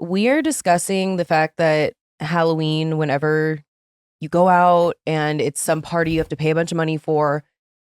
we are discussing the fact that Halloween, whenever you go out and it's some party you have to pay a bunch of money for,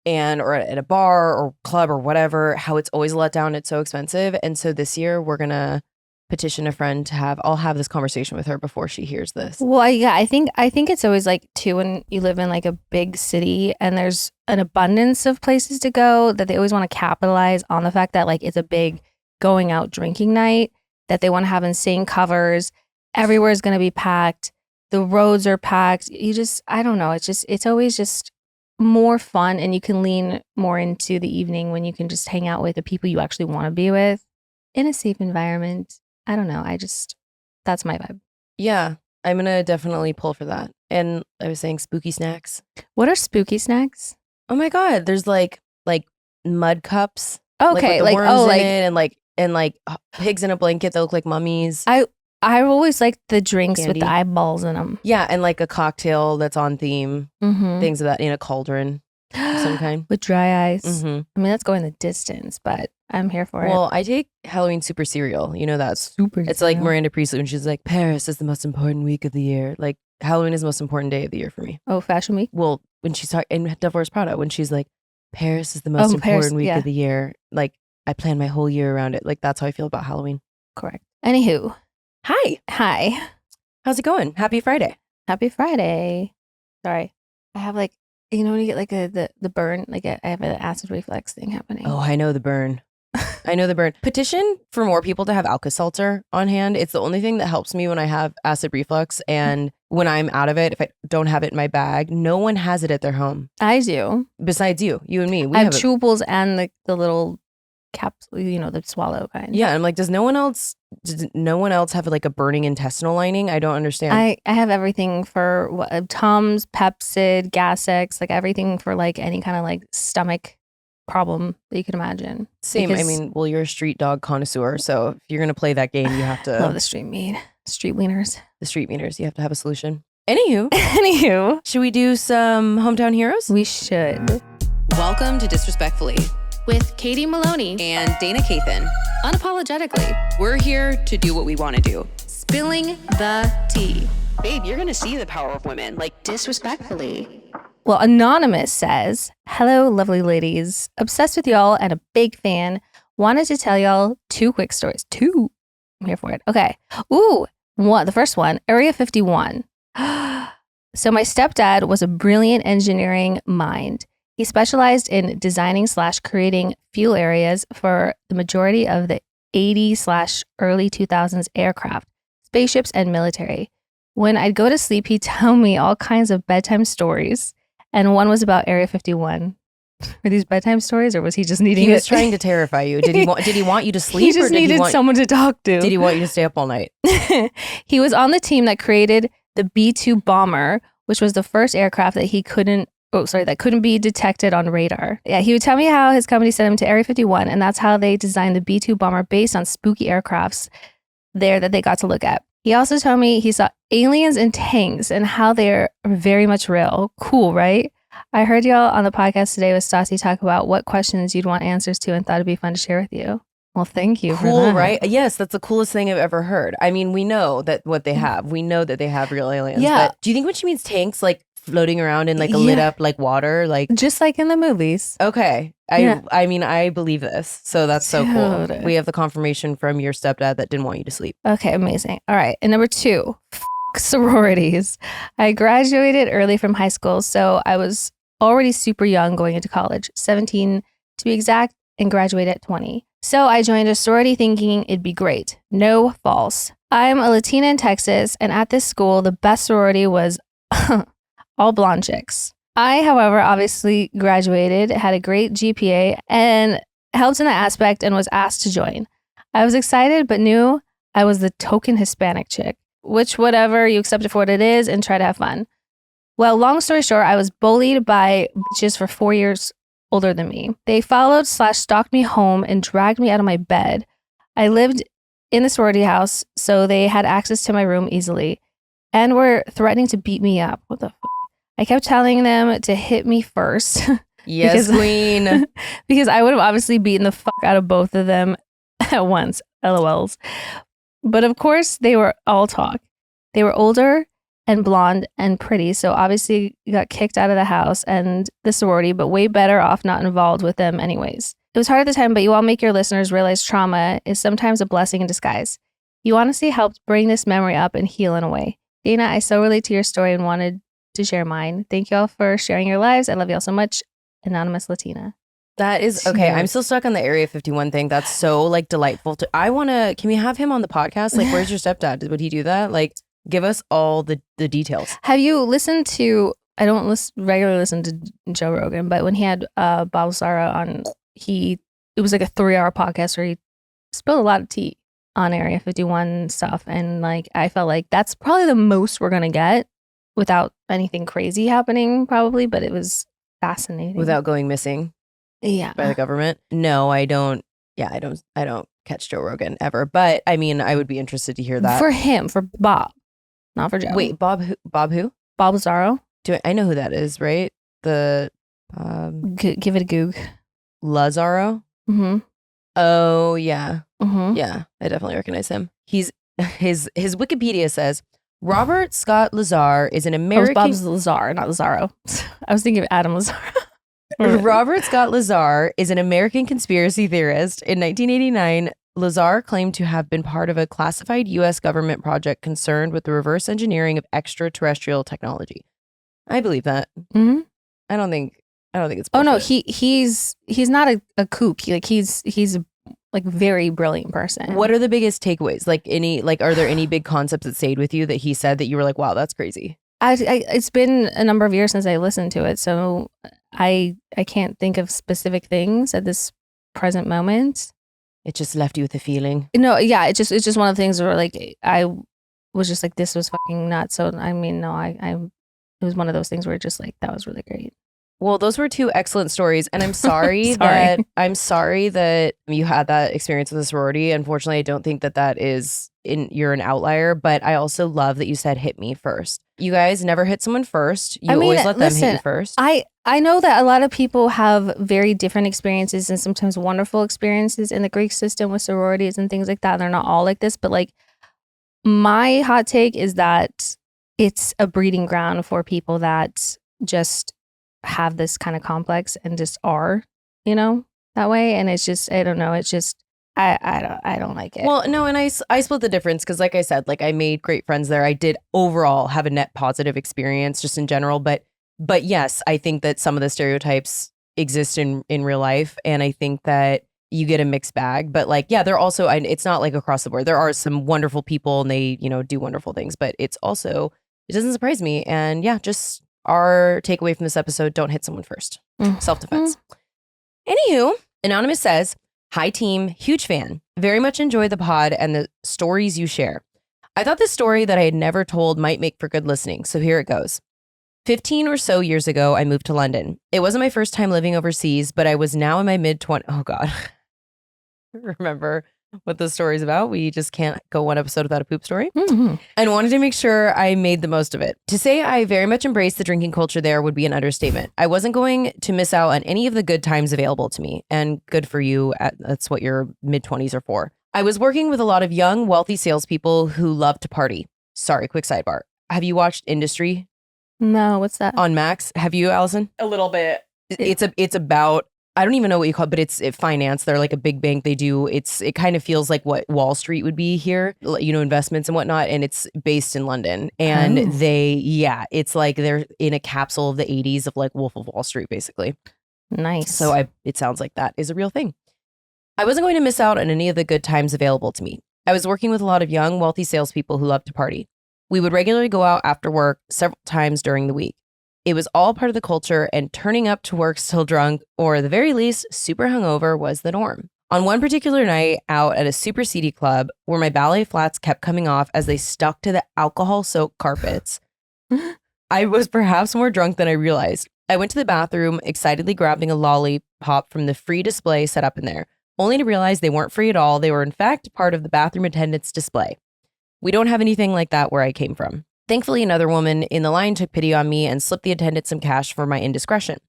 or at a bar or club or whatever, how it's always a letdown. It's so expensive. And so this year we're going to petition a friend to I'll have this conversation with her before she hears this. Well, I think it's always like too, when you live in like a big city and there's an abundance of places to go, that they always want to capitalize on the fact that like it's a big going out drinking night, that they want to have insane covers. Everywhere is going to be packed. The roads are packed. I don't know. It's always just more fun, and you can lean more into the evening when you can just hang out with the people you actually want to be with in a safe environment. I don't know. That's my vibe. Yeah, I'm going to definitely pull for that. And I was saying spooky snacks. What are spooky snacks? Oh my God. There's like mud cups. Okay. Like worms in it, and like pigs in a blanket that look like mummies. I always like the drinks with the eyeballs in them. Yeah, and like a cocktail that's on theme. Things of that in a cauldron of some kind. With dry ice. I mean, that's going the distance, but I'm here for it. Well, I take Halloween super cereal. You know that's super. It's cereal. Like Miranda Priestley when she's like, Paris is the most important week of the year. Like Halloween is the most important day of the year for me. Oh, Fashion Week? Well, when she's talking in Devil Wears Prada, when she's like, Paris is the most important week of the year. Like I plan my whole year around it. Like that's how I feel about Halloween. Correct. Anywho. Hi. How's it going? Happy Friday. Happy Friday. Sorry. I have like, you know when you get like the burn, like I have an acid reflux thing happening. Oh, I know the burn. Petition for more people to have Alka-Seltzer on hand. It's the only thing that helps me when I have acid reflux, and when I'm out of it, if I don't have it in my bag, no one has it at their home. I do. Besides you and me. I have chewables and the little capsule, the swallow kind. Yeah, I'm like, does no one else have like a burning intestinal lining? I don't understand. I have everything for Tums, Pepcid, Gas-X, like everything for like any kind of like stomach problem that you can imagine. Same. I mean, well, you're a street dog connoisseur, so if you're gonna play that game, you have to love the street meat, street wieners. The street wieners. You have to have a solution. Anywho, should we do some hometown heroes? We should. Welcome to Disrespectfully with Katie Maloney and Dana Cathan. Unapologetically, we're here to do what we want to do. Spilling the tea. Babe, you're gonna see the power of women, like disrespectfully. Well, Anonymous says, hello, lovely ladies. Obsessed with y'all and a big fan. Wanted to tell y'all 2 quick stories. 2. I'm here for it. Okay. Ooh, the first one, Area 51. So my stepdad was a brilliant engineering mind. He specialized in designing/creating fuel areas for the majority of the 80/early 2000s aircraft, spaceships, and military. When I'd go to sleep, he'd tell me all kinds of bedtime stories. And one was about Area 51. Were these bedtime stories, or was he just needing? He was trying to terrify you. Did he want you to sleep? He just needed someone to talk to. Did he want you to stay up all night? He was on the team that created the B-2 bomber, which was the first aircraft that couldn't be detected on radar. Yeah, he would tell me how his company sent him to Area 51, and that's how they designed the B-2 bomber based on spooky aircrafts there that they got to look at. He also told me he saw aliens and tanks and how they're very much real. Cool, right? I heard y'all on the podcast today with Stassi talk about what questions you'd want answers to and thought it'd be fun to share with you. Well, thank you. Cool, for that. Right? Yes, that's the coolest thing I've ever heard. I mean, we know that what they have. We know that they have real aliens. Yeah. But do you think when she means tanks, like floating around in like a lit up like water, like just like in the movies? Okay. I mean, I believe this. So that's so cool. We have the confirmation from your stepdad that didn't want you to sleep. Okay, amazing. All right. And number 2, sororities. I graduated early from high school, so I was already super young going into college, 17 to be exact, and graduated at 20. So I joined a sorority thinking it'd be great. No, false. I'm a Latina in Texas, and at this school, the best sorority was all blonde chicks. I, however, obviously graduated, had a great GPA, and helped in that aspect and was asked to join. I was excited, but knew I was the token Hispanic chick, which whatever, you accept it for what it is and try to have fun. Well, long story short, I was bullied by bitches for 4 years older than me. They followed/stalked me home and dragged me out of my bed. I lived in the sorority house, so they had access to my room easily and were threatening to beat me up. What the f***? I kept telling them to hit me first. Yes, queen. Because I would have obviously beaten the fuck out of both of them at once. LOLs. But of course, they were all talk. They were older and blonde and pretty, so obviously got kicked out of the house and the sorority, but way better off not involved with them anyways. It was hard at the time, but you all make your listeners realize trauma is sometimes a blessing in disguise. You honestly helped bring this memory up and heal in a way. Dana, I so relate to your story and wanted to share mine. Thank you all for sharing your lives. I love you all so much. Anonymous Latina. That is okay. I'm still stuck on the Area 51 thing. That's so like delightful. Can we have him on the podcast? Like, where's your stepdad? Would he do that? Like, give us all the details. Have you listened to, I don't regularly listen to Joe Rogan, but when he had Bob Lazaro on, it was like a 3-hour podcast where he spilled a lot of tea on Area 51 stuff. And like, I felt like that's probably the most we're going to get without anything crazy happening probably, but it was fascinating. Without going missing. Yeah. By the government. No, I don't. Yeah, I don't catch Joe Rogan ever. But I mean, I would be interested to hear that. For him, for Bob, not for Joe. Wait, Bob who? Bob Lazaro. I know who that is, right? The give it a goog. Lazaro. Mm-hmm. Oh yeah. Mm-hmm. Yeah, I definitely recognize him. His Wikipedia says Robert Scott Lazar is an American. Oh, Bob's Lazar, not Lazaro. I was thinking of Adam Lazaro. Robert Scott Lazar is an American conspiracy theorist. In 1989, Lazar claimed to have been part of a classified U.S. government project concerned with the reverse engineering of extraterrestrial technology. I believe that. Mm-hmm. I don't think it's bullshit. Oh no, he's not a kook. He's a like very brilliant person. What are the biggest takeaways? Are there any big concepts that stayed with you that he said that you were like, wow, that's crazy? It's been a number of years since I listened to it, so I can't think of specific things at this present moment. It just left you with a feeling. No, yeah, it's just one of the things where like I was just like, this was fucking nuts. So I mean, no, it was one of those things where just like that was really great. Well, those were 2 excellent stories, and I'm sorry that you had that experience with a sorority. Unfortunately, I don't think that is you're an outlier, but I also love that you said hit me first. You guys never hit someone first. You always let them hit you first. I know that a lot of people have very different experiences and sometimes wonderful experiences in the Greek system with sororities and things like that. They're not all like this, but like my hot take is that it's a breeding ground for people that just have this kind of complex and just are, that way. And it's just, I don't know. It's just, I don't like it. Well, no, and I split the difference because like I said, like I made great friends there. I did overall have a net positive experience just in general. But yes, I think that some of the stereotypes exist in real life. And I think that you get a mixed bag. But like, yeah, they're also, it's not like across the board. There are some wonderful people and they, do wonderful things. But it doesn't surprise me. And yeah, just our takeaway from this episode, don't hit someone first. Self-defense. Anywho, Anonymous says, hi team, huge fan. Very much enjoy the pod and the stories you share. I thought this story that I had never told might make for good listening, so here it goes. 15 or so years ago, I moved to London. It wasn't my first time living overseas, but I was now in my mid-20s. Oh God. Remember what the story's about? We just can't go one episode without a poop story. Mm-hmm. And wanted to make sure I made the most of it. To say I very much embraced the drinking culture there would be an understatement. I wasn't going to miss out on any of the good times available to me. And good for you. That's what your mid-20s are for. I was working with a lot of young, wealthy salespeople who love to party. Sorry, quick sidebar. Have you watched Industry? No, what's that? On Max. Have you, Allison? A little bit. It's about, I don't even know what you call it, but it's finance. They're like a big bank. It kind of feels like what Wall Street would be here, investments and whatnot. And it's based in London. And it's like they're in a capsule of the 80s of like Wolf of Wall Street, basically. Nice. So it sounds like that is a real thing. I wasn't going to miss out on any of the good times available to me. I was working with a lot of young, wealthy salespeople who love to party. We would regularly go out after work several times during the week. It was all part of the culture, and turning up to work still drunk, or at the very least, super hungover, was the norm. On one particular night out at a super seedy club where my ballet flats kept coming off as they stuck to the alcohol-soaked carpets, I was perhaps more drunk than I realized. I went to the bathroom, excitedly grabbing a lollipop from the free display set up in there, only to realize they weren't free at all. They were, in fact, part of the bathroom attendant's display. We don't have anything like that where I came from. Thankfully, another woman in the line took pity on me and slipped the attendant some cash for my indiscretion.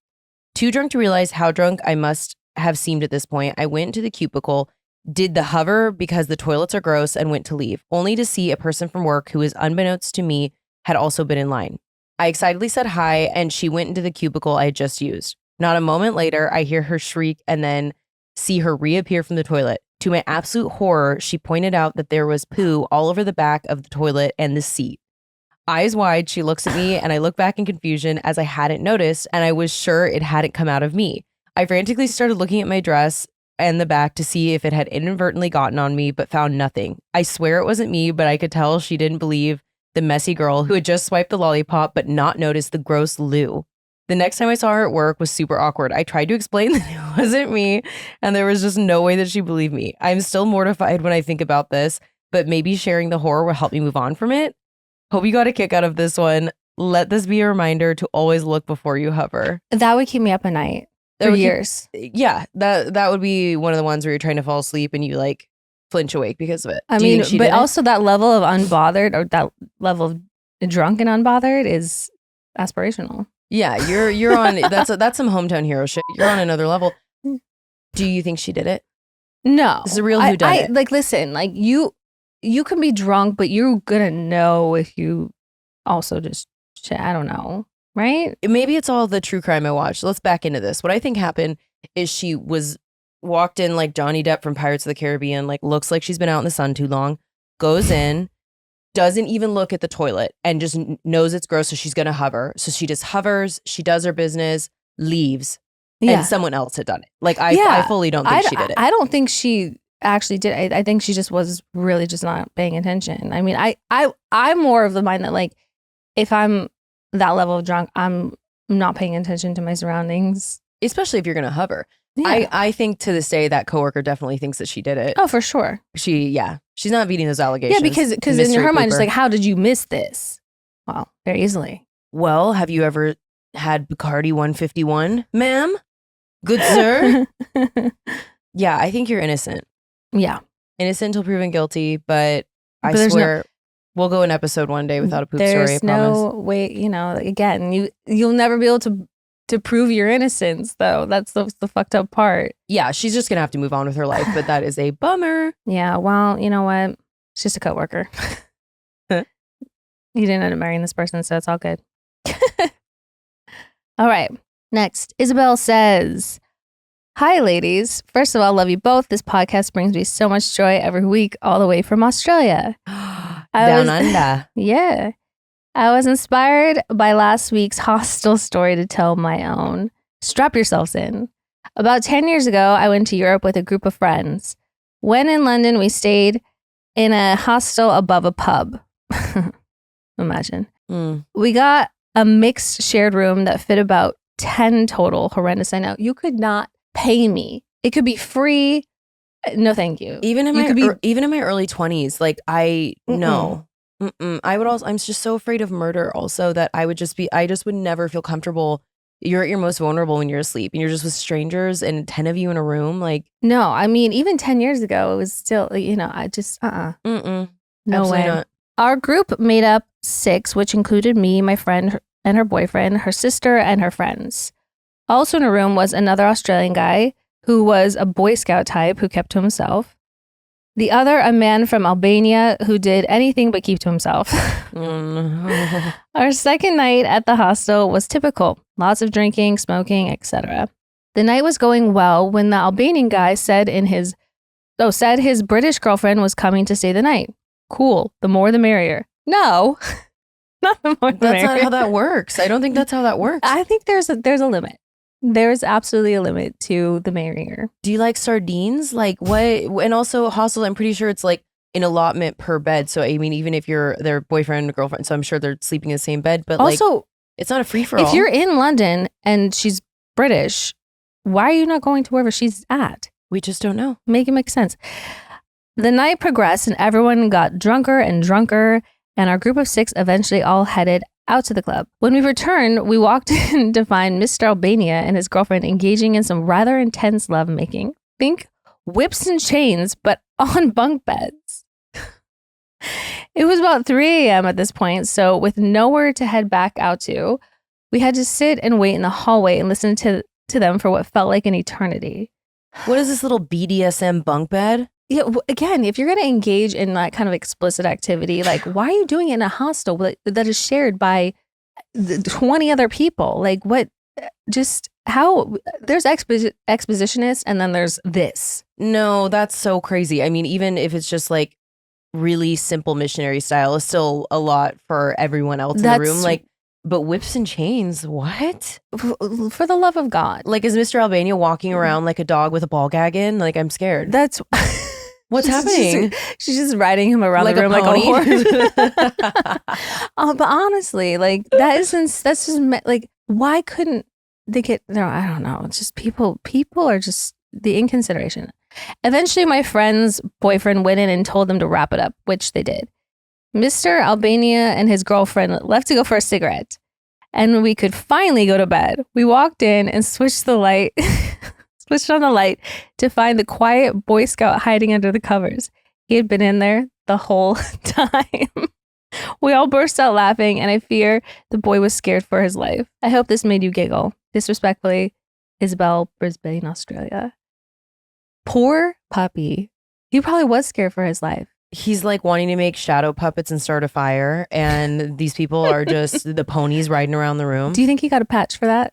Too drunk to realize how drunk I must have seemed at this point, I went into the cubicle Did the hover because the toilets are gross and went to leave, only to see a person from work who is unbeknownst to me had also been in line. I excitedly said hi and she went into the cubicle I had just used. Not a moment later, I hear her shriek and then see her reappear from the toilet. To my absolute horror, she pointed out that there was poo all over the back of the toilet and the seat. Eyes wide, she looks at me and I look back in confusion as I hadn't noticed and I was sure it hadn't come out of me. I frantically started looking at my dress and the back to see if it had inadvertently gotten on me, but found nothing. I swear it wasn't me, but I could tell she didn't believe the messy girl who had just swiped the lollipop but not noticed the gross loo. The next time I saw her at work was super awkward. I tried to explain that it wasn't me, and there was just no way that she believed me. I'm still mortified when I think about this, but maybe sharing the horror will help me move on from it. Hope you got a kick out of this one. Let this be a reminder to always look before you hover. That would keep me up at night for years. Yeah, that would be one of the ones where you're trying to fall asleep and you like flinch awake because of it. I mean, but also that level of unbothered or that level of drunk and unbothered is aspirational. Yeah, you're on that's some hometown hero shit. You're on another level. Do you think she did it? No. This is a real whodunit. Like listen, like you can be drunk, but you're gonna know if you also just shit. I don't know. Right? Maybe it's all the true crime I watched. Let's back into this. What I think happened is she walked in like Johnny Depp from Pirates of the Caribbean, like looks like she's been out in the sun too long, goes in, doesn't even look at the toilet and just knows it's gross. So she's going to hover. So she just hovers. She does her business, leaves. Yeah. And someone else had done it. Like I fully don't think she did it. I don't think she actually did. I think she just was really just not paying attention. I mean, I'm more of the mind that like, if I'm that level of drunk, I'm not paying attention to my surroundings. Especially if you're going to hover. Yeah. I think to this day that coworker definitely thinks that she did it. Oh, for sure. She's not meeting those allegations. Yeah, because in her mind, it's like, how did you miss this? Well, very easily. Well, have you ever had Bacardi 151, ma'am? Good sir? Yeah, I think you're innocent. Yeah. Innocent until proven guilty, but I swear we'll go an episode one day without a poop story, I promise. There's no way, again, you'll never be able to prove your innocence, though. That's the fucked up part. Yeah, she's just gonna have to move on with her life, but that is a bummer. Yeah, well, you know what? It's just a coworker. You didn't end up marrying this person, so it's all good. All right, next. Isabel says, "Hi, ladies. First of all, love you both. This podcast brings me so much joy every week, all the way from Australia." Down under. Yeah. I was inspired by last week's hostel story to tell my own. Strap yourselves in. About 10 years ago, I went to Europe with a group of friends. When in London, we stayed in a hostel above a pub. Imagine. We got a mixed shared room that fit about 10 total. Horrendous, I know. You could not pay me. It could be free. No, thank you. Even in my early 20s, like no. I would also, I'm just so afraid of murder also that I just would never feel comfortable. You're at your most vulnerable when you're asleep and you're just with strangers and 10 of you in a room. Like, no, I mean, even 10 years ago, it was still, I just, no way. Not. Our group made up 6, which included me, my friend and her boyfriend, her sister, and her friends. Also in a room was another Australian guy who was a Boy Scout type who kept to himself. The other, a man from Albania who did anything but keep to himself. Our second night at the hostel was typical. Lots of drinking, smoking, etc. The night was going well when the Albanian guy said his British girlfriend was coming to stay the night. Cool. The more the merrier. No, not the more the merrier. That's not how that works. I don't think that's how that works. I think there's a limit. There's absolutely a limit to the merrier. Do you like sardines? Like what? And also hostel, I'm pretty sure it's like an allotment per bed. So I mean, even if you're their boyfriend or girlfriend, so I'm sure they're sleeping in the same bed. But also, like, it's not a free for all. If you're in London and she's British, why are you not going to wherever she's at? We just don't know. Make it make sense. The night progressed and everyone got drunker and drunker, and our group of 6 eventually all headed out to the club. When we returned, we walked in to find Mr. Albania and his girlfriend engaging in some rather intense lovemaking. Think whips and chains, but on bunk beds. It was about 3 a.m. at this point, so with nowhere to head back out to, we had to sit and wait in the hallway and listen to them for what felt like an eternity. What is this little BDSM bunk bed? Yeah, again, if you're going to engage in that kind of explicit activity, like, why are you doing it in a hostel that is shared by 20 other people? Like, what? Just how? There's expositionist, and then there's this. No, that's so crazy. I mean, even if it's just like really simple missionary style, is still a lot for everyone else in the room. Like, but whips and chains, what? For the love of God. Like, is Mr. Albania walking around like a dog with a ball gag in? Like, I'm scared. That's what's happening. She's just riding him around like the room like a horse. But honestly, like that's just like, why couldn't they get? No, I don't know. It's just people are just the inconsideration. Eventually, my friend's boyfriend went in and told them to wrap it up, which they did. Mr. Albania and his girlfriend left to go for a cigarette, and we could finally go to bed. We walked in and switched on the light to find the quiet Boy Scout hiding under the covers. He had been in there the whole time. We all burst out laughing, and I fear the boy was scared for his life. I hope this made you giggle. Disrespectfully, Isabel, Brisbane, Australia. Poor puppy. He probably was scared for his life. He's like wanting to make shadow puppets and start a fire, and these people are just the ponies riding around the room. Do you think he got a patch for that?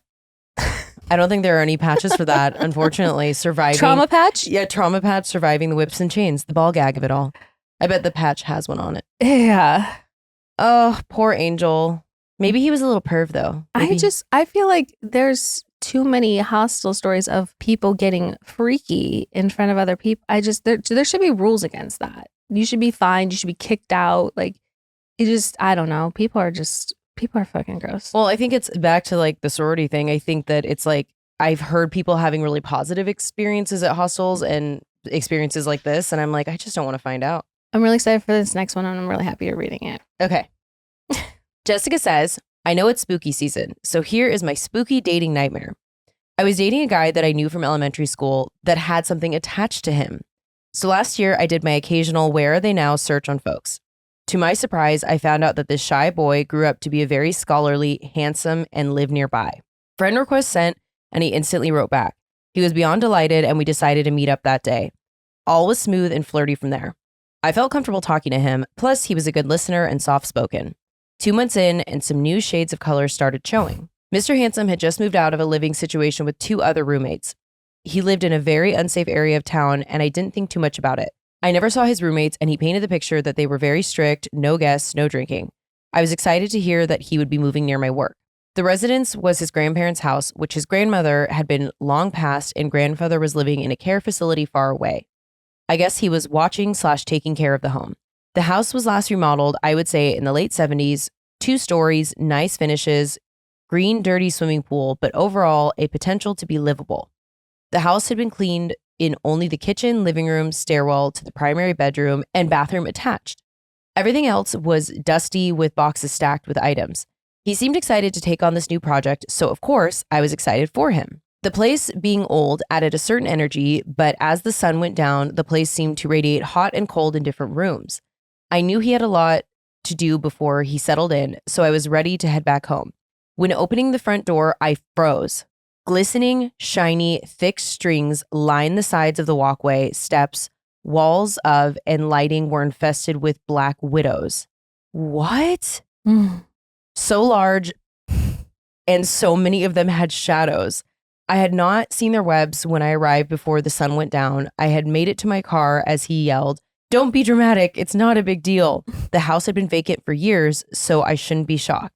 I don't think there are any patches for that, unfortunately. Surviving trauma patch? Yeah, trauma patch, surviving the whips and chains, the ball gag of it all. I bet the patch has one on it. Yeah. Oh, poor Angel. Maybe he was a little perv though. I feel like there's too many hostile stories of people getting freaky in front of other people. There should be rules against that. You should be fined. You should be kicked out. Like, I don't know. People are fucking gross. Well, I think it's back to like the sorority thing. I think that it's like, I've heard people having really positive experiences at hostels and experiences like this. And I'm like, I just don't want to find out. I'm really excited for this next one, and I'm really happy you're reading it. Okay. Jessica says, I know it's spooky season, so here is my spooky dating nightmare. I was dating a guy that I knew from elementary school that had something attached to him. So last year, I did my occasional where are they now search on folks. To my surprise, I found out that this shy boy grew up to be a very scholarly, handsome, and lived nearby. Friend request sent, and he instantly wrote back. He was beyond delighted, and we decided to meet up that day. All was smooth and flirty from there. I felt comfortable talking to him, plus he was a good listener and soft-spoken. 2 months in, and some new shades of color started showing. Mr. Handsome had just moved out of a living situation with 2 other roommates. He lived in a very unsafe area of town, and I didn't think too much about it. I never saw his roommates, and he painted the picture that they were very strict, no guests, no drinking. I was excited to hear that he would be moving near my work. The residence was his grandparents' house, which his grandmother had been long past, and grandfather was living in a care facility far away. I guess he was watching/taking care of the home. The house was last remodeled, I would say, in the late 70s, 2 stories, nice finishes, green, dirty swimming pool, but overall a potential to be livable. The house had been cleaned in only the kitchen, living room, stairwell to the primary bedroom, and bathroom attached. Everything else was dusty with boxes stacked with items. He seemed excited to take on this new project, so of course, I was excited for him. The place, being old, added a certain energy, but as the sun went down, the place seemed to radiate hot and cold in different rooms. I knew he had a lot to do before he settled in, so I was ready to head back home. When opening the front door, I froze. Glistening, shiny, thick strings lined the sides of the walkway, steps, walls of, and lighting were infested with black widows. What? So large, and so many of them had shadows. I had not seen their webs when I arrived before the sun went down. I had made it to my car as he yelled, "Don't be dramatic, it's not a big deal." The house had been vacant for years, so I shouldn't be shocked.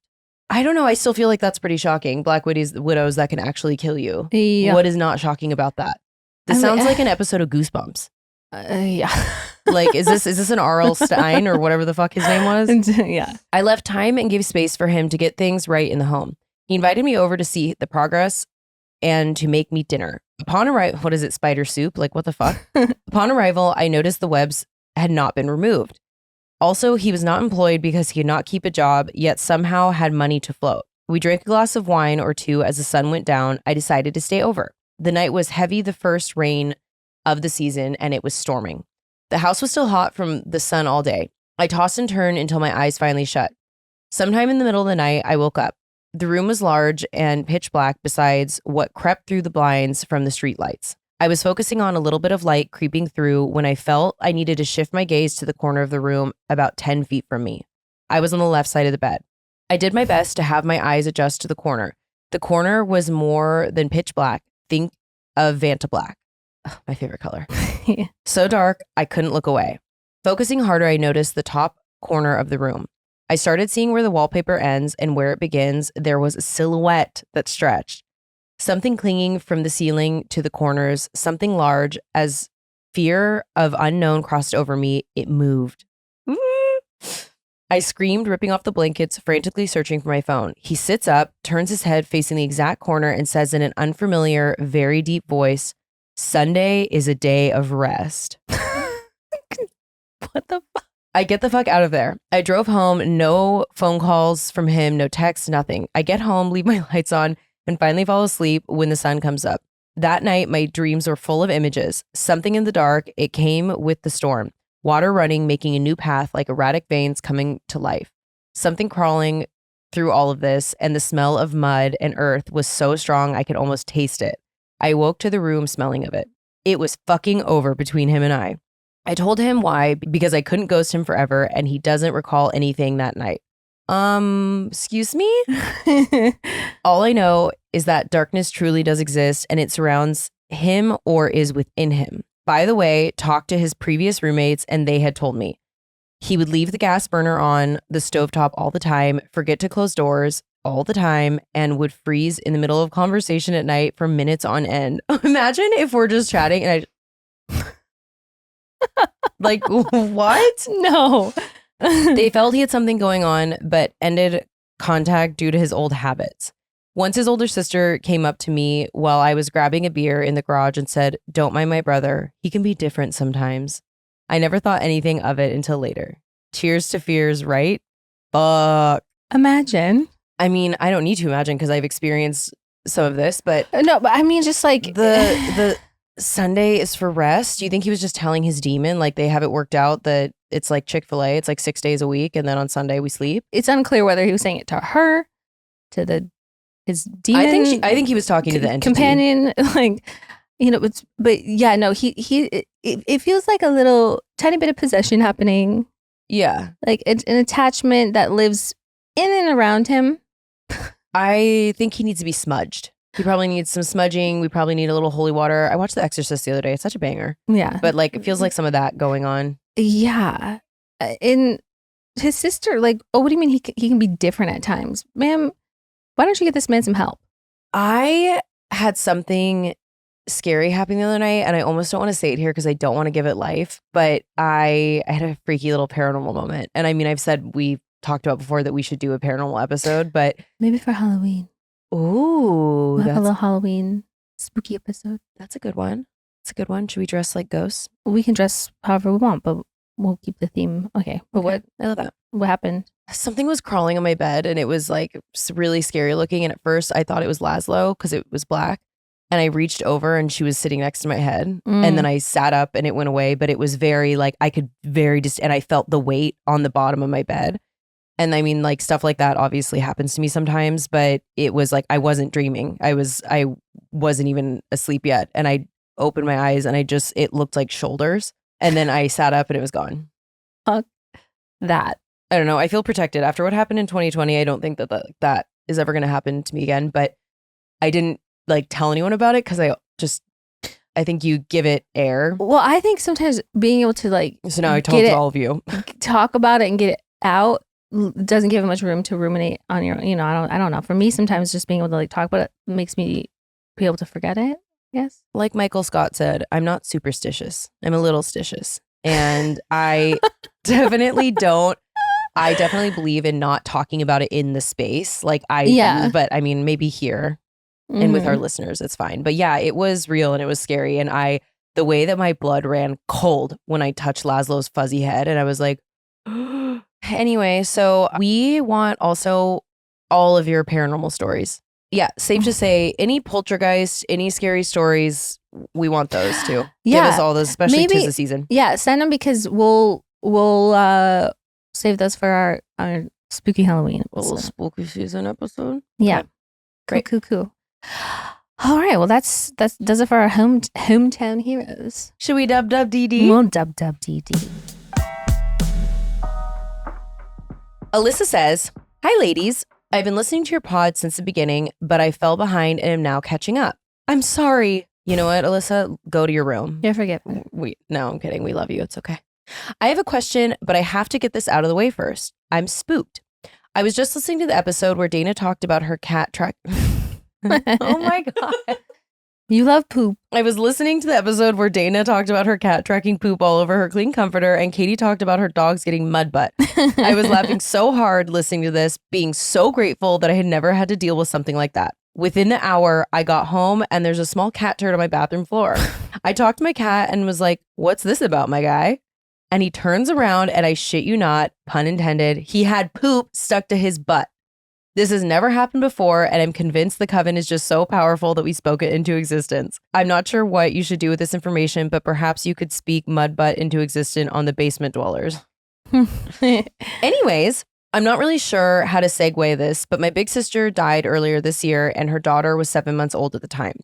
I don't know, I still feel like that's pretty shocking. Black widows that can actually kill you. Yeah. What is not shocking about that? This sounds like an episode of Goosebumps. Yeah. Like, is this an R.L. Stein or whatever the fuck his name was? Yeah. I left time and gave space for him to get things right in the home. He invited me over to see the progress and to make me dinner. Upon arrival, what is it, spider soup? Like, what the fuck? Upon arrival, I noticed the webs had not been removed. Also, he was not employed because he could not keep a job, yet somehow had money to float. We drank a glass of wine or 2 as the sun went down. I decided to stay over. The night was heavy, the first rain of the season, and it was storming. The house was still hot from the sun all day. I tossed and turned until my eyes finally shut. Sometime in the middle of the night, I woke up. The room was large and pitch black besides what crept through the blinds from the street lights. I was focusing on a little bit of light creeping through when I felt I needed to shift my gaze to the corner of the room about 10 feet from me. I was on the left side of the bed. I did my best to have my eyes adjust to the corner. The corner was more than pitch black. Think of Vanta black. Ugh, my favorite color. Yeah. So dark, I couldn't look away. Focusing harder, I noticed the top corner of the room. I started seeing where the wallpaper ends and where it begins. There was a silhouette that stretched. Something clinging from the ceiling to the corners, something large. As fear of unknown crossed over me, it moved. I screamed, ripping off the blankets, frantically searching for my phone. He sits up, turns his head facing the exact corner, and says in an unfamiliar, very deep voice, "Sunday is a day of rest." What the fuck? I get the fuck out of there. I drove home, no phone calls from him, no texts, nothing. I get home, leave my lights on, and finally fall asleep when the sun comes up. That night, my dreams were full of images. Something in the dark, it came with the storm. Water running, making a new path like erratic veins coming to life. Something crawling through all of this, and the smell of mud and earth was so strong I could almost taste it. I awoke to the room smelling of it. It was fucking over between him and I. I told him why, because I couldn't ghost him forever, and he doesn't recall anything that night. Excuse me? All I know is that darkness truly does exist, and it surrounds him or is within him. By the way, talked to his previous roommates, and they had told me he would leave the gas burner on the stovetop all the time, forget to close doors all the time, and would freeze in the middle of conversation at night for minutes on end. Imagine if we're just chatting and like, what? No. They felt he had something going on, but ended contact due to his old habits. Once his older sister came up to me while I was grabbing a beer in the garage and said, "Don't mind my brother. He can be different sometimes." I never thought anything of it until later. Cheers to fears, right? Fuck. Imagine. I mean, I don't need to imagine because I've experienced some of this, but No, but I mean, just like the Sunday is for rest. Do you think he was just telling his demon, like they have it worked out that it's like Chick-fil-A, it's like 6 days a week, and then on Sunday we sleep? It's unclear whether he was saying it to her, to his demon. I think he was talking to the entity. Companion, like, you know. But yeah, no, it feels like a little tiny bit of possession happening. Yeah, like it's an attachment that lives in and around him. I think he needs to be smudged. He probably needs some smudging. We probably need a little holy water. I watched The Exorcist the other day. It's such a banger. Yeah. But like, it feels like some of that going on. Yeah. And his sister, like, oh, what do you mean he can be different at times? Ma'am, why don't you get this man some help? I had something scary happen the other night, and I almost don't want to say it here because I don't want to give it life, but I had a freaky little paranormal moment. And I mean, I've said we've talked about before that we should do a paranormal episode, but maybe for Halloween. Ooh, we'll have a little Halloween spooky episode. That's a good one. It's a good one. Should we dress like ghosts? We can dress however we want, but we'll keep the theme. Okay. But okay. I love that. What happened? Something was crawling on my bed, and it was like really scary looking. And at first I thought it was Lazaro because it was black. And I reached over and she was sitting next to my head. And then I sat up and it went away. But it was very like, I could very and I felt the weight on the bottom of my bed. And I mean, like stuff like that obviously happens to me sometimes, but it was like I wasn't dreaming. I wasn't even asleep yet. And I opened my eyes and it looked like shoulders. And then I sat up and it was gone. Fuck that. I don't know. I feel protected. After what happened in 2020, I don't think that is ever going to happen to me again. But I didn't like tell anyone about it because I think you give it air. Well, I think sometimes being able to like. So now I told all of you. Talk about it and get it out doesn't give it much room to ruminate on your, you know, I don't know. For me, sometimes just being able to like talk about it makes me be able to forget it. Yes. Like Michael Scott said, I'm not superstitious. I'm a little stitious. And I definitely don't. I definitely believe in not talking about it in the space. Like do, but I mean, maybe here and with our listeners, it's fine. But yeah, it was real and it was scary. And the way that my blood ran cold when I touched Laszlo's fuzzy head, and I was like, anyway, so we want also all of your paranormal stories. Yeah, safe to say, any poltergeist, any scary stories, we want those too. Yeah, give us all those, especially maybe, 'tis the season. Yeah, send them because we'll save those for our spooky Halloween. A little spooky season episode. Yeah, okay. Great. Cool. All right. Well, that does it for our hometown heroes. Should we WWDD? We'll WWDD. Alyssa says, "Hi, ladies. I've been listening to your pod since the beginning, but I fell behind and am now catching up. I'm sorry." You know what, Alyssa? Go to your room. You're forgiven. No, I'm kidding. We love you. It's okay. I have a question, but I have to get this out of the way first. I'm spooked. I was just listening to the episode where Dana talked about her cat track. Oh my God. You love poop. I was listening to the episode where Dana talked about her cat tracking poop all over her clean comforter, and Katie talked about her dogs getting mud butt. I was laughing so hard listening to this, being so grateful that I had never had to deal with something like that. Within the hour, I got home and there's a small cat turd on my bathroom floor. I talked to my cat and was like, "What's this about, my guy?" And he turns around and I shit you not, pun intended, he had poop stuck to his butt. This has never happened before, and I'm convinced the Coven is just so powerful that we spoke it into existence. I'm not sure what you should do with this information, but perhaps you could speak mud butt into existence on the basement dwellers. Anyways, I'm not really sure how to segue this, but my big sister died earlier this year, and her daughter was 7 months old at the time.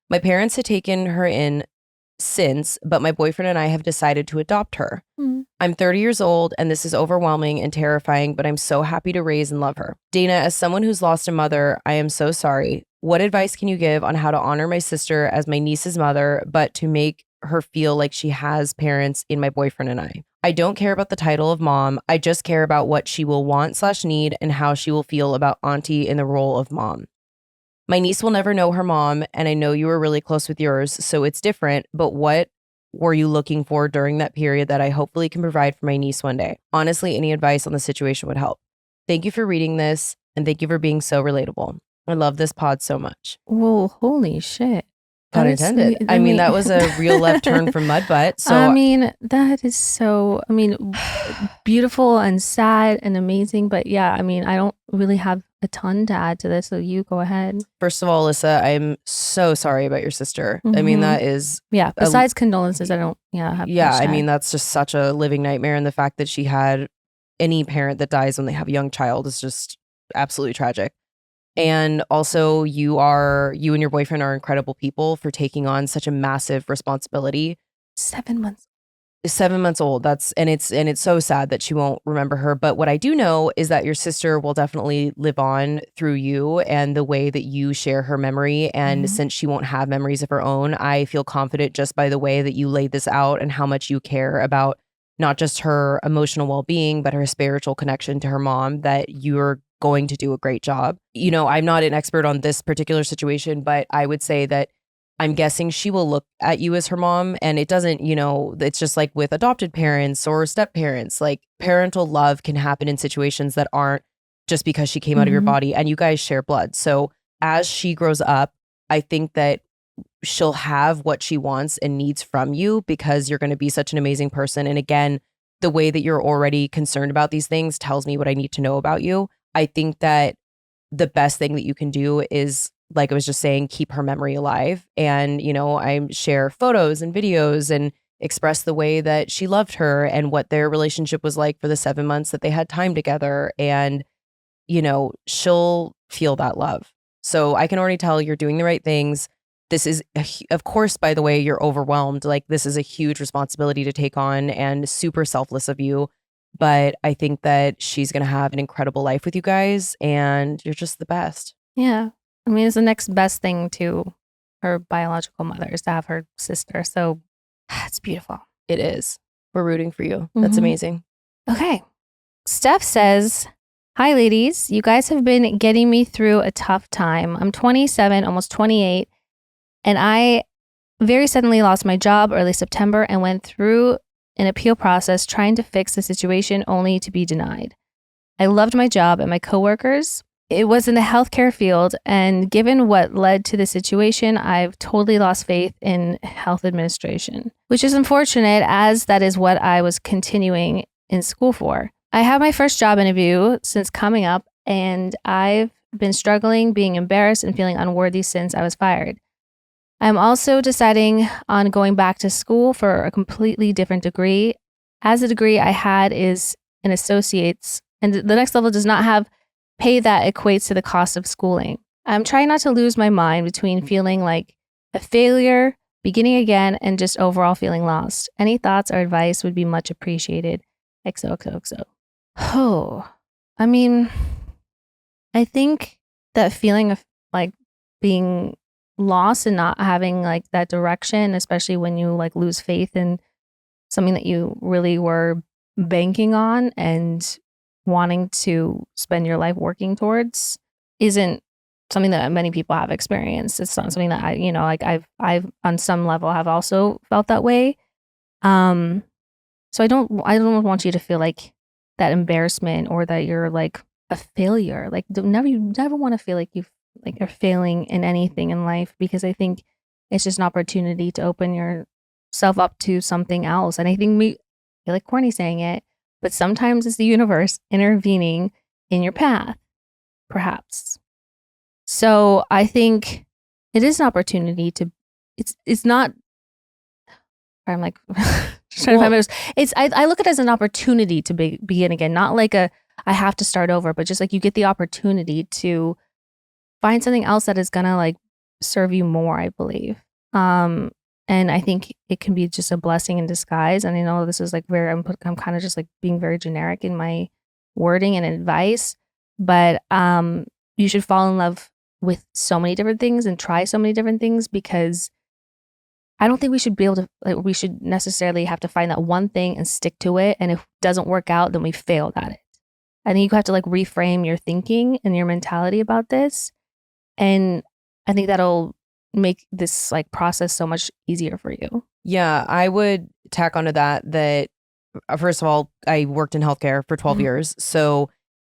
My parents had taken her in since, but my boyfriend and I have decided to adopt her. I'm 30 years old, and this is overwhelming and terrifying, but I'm so happy to raise and love her. Dana, as someone who's lost a mother, I am so sorry. What advice can you give on how to honor my sister as my niece's mother, but to make her feel like she has parents in my boyfriend and I? I don't care about the title of mom. I just care about what she will want/need and how she will feel about auntie in the role of mom. My niece will never know her mom, and I know you were really close with yours, so it's different, but what were you looking for during that period that I hopefully can provide for my niece one day? Honestly, any advice on the situation would help. Thank you for reading this, and thank you for being so relatable. I love this pod so much. Whoa, holy shit. Pun intended. I mean, that was a real left turn from Mudbutt. So I mean, that is so, beautiful and sad and amazing. But yeah, I mean, I don't really have a ton to add to this. So you go ahead. First of all, Lissa, I'm so sorry about your sister. I mean, that is... Yeah, besides condolences, I don't, have I mean, that's just such a living nightmare. And the fact that she had any parent that dies when they have a young child is just absolutely tragic. And also you and your boyfriend are incredible people for taking on such a massive responsibility. 7 months. 7 months old. And it's so sad that she won't remember her. But what I do know is that your sister will definitely live on through you and the way that you share her memory. And since she won't have memories of her own, I feel confident just by the way that you laid this out and how much you care about not just her emotional well-being, but her spiritual connection to her mom, that you're going to do a great job. You know, I'm not an expert on this particular situation, but I would say that I'm guessing she will look at you as her mom. And it doesn't, it's just like with adopted parents or step parents, like parental love can happen in situations that aren't just because she came out of your body and you guys share blood. So as she grows up, I think that she'll have what she wants and needs from you because you're going to be such an amazing person. And again, the way that you're already concerned about these things tells me what I need to know about you. I think that the best thing that you can do is, like I was just saying, keep her memory alive. And, I share photos and videos and express the way that she loved her and what their relationship was like for the 7 months that they had time together. And, she'll feel that love. So I can already tell you're doing the right things. This is, of course, by the way, you're overwhelmed. Like, this is a huge responsibility to take on and super selfless of you. But I think that she's going to have an incredible life with you guys and you're just the best. Yeah. I mean, it's the next best thing to her biological mother is to have her sister. So it's beautiful. It is. We're rooting for you. That's amazing. Okay. Steph says, "Hi, ladies. You guys have been getting me through a tough time. I'm 27, almost 28, and I very suddenly lost my job early September and went through an appeal process trying to fix the situation only to be denied. I loved my job and my coworkers. It was in the healthcare field, and given what led to the situation, I've totally lost faith in health administration, which is unfortunate as that is what I was continuing in school for. I have my first job interview since coming up, and I've been struggling, being embarrassed, and feeling unworthy since I was fired. I'm also deciding on going back to school for a completely different degree, as the degree I had is an associate's, and the next level does not have pay that equates to the cost of schooling. I'm trying not to lose my mind between feeling like a failure, beginning again, and just overall feeling lost. Any thoughts or advice would be much appreciated. XOXO. Oh, I mean, I think that feeling of like being lost and not having like that direction, especially when you like lose faith in something that you really were banking on and wanting to spend your life working towards, isn't something that many people have experienced. It's not something that like I've on some level have also felt that way. So I don't want you to feel like that embarrassment or that you're like a failure. Like you never want to feel like you're failing in anything in life, because I think it's just an opportunity to open yourself up to something else. And I think I feel like corny saying it, but sometimes it's the universe intervening in your path, perhaps. So I think it is an opportunity to, it's not, I'm like, trying to find my, I look at it as an opportunity to begin again, not like I have to start over, but just like you get the opportunity to find something else that is gonna like serve you more, I believe. And I think it can be just a blessing in disguise. And I know this is like I'm kind of just like being very generic in my wording and advice, but you should fall in love with so many different things and try so many different things, because I don't think we should be able to, like, we should necessarily have to find that one thing and stick to it. And if it doesn't work out, then we failed at it. I think you have to like reframe your thinking and your mentality about this. And I think that'll make this like process so much easier for you. Yeah, I would tack onto that first of all, I worked in healthcare for 12 years. So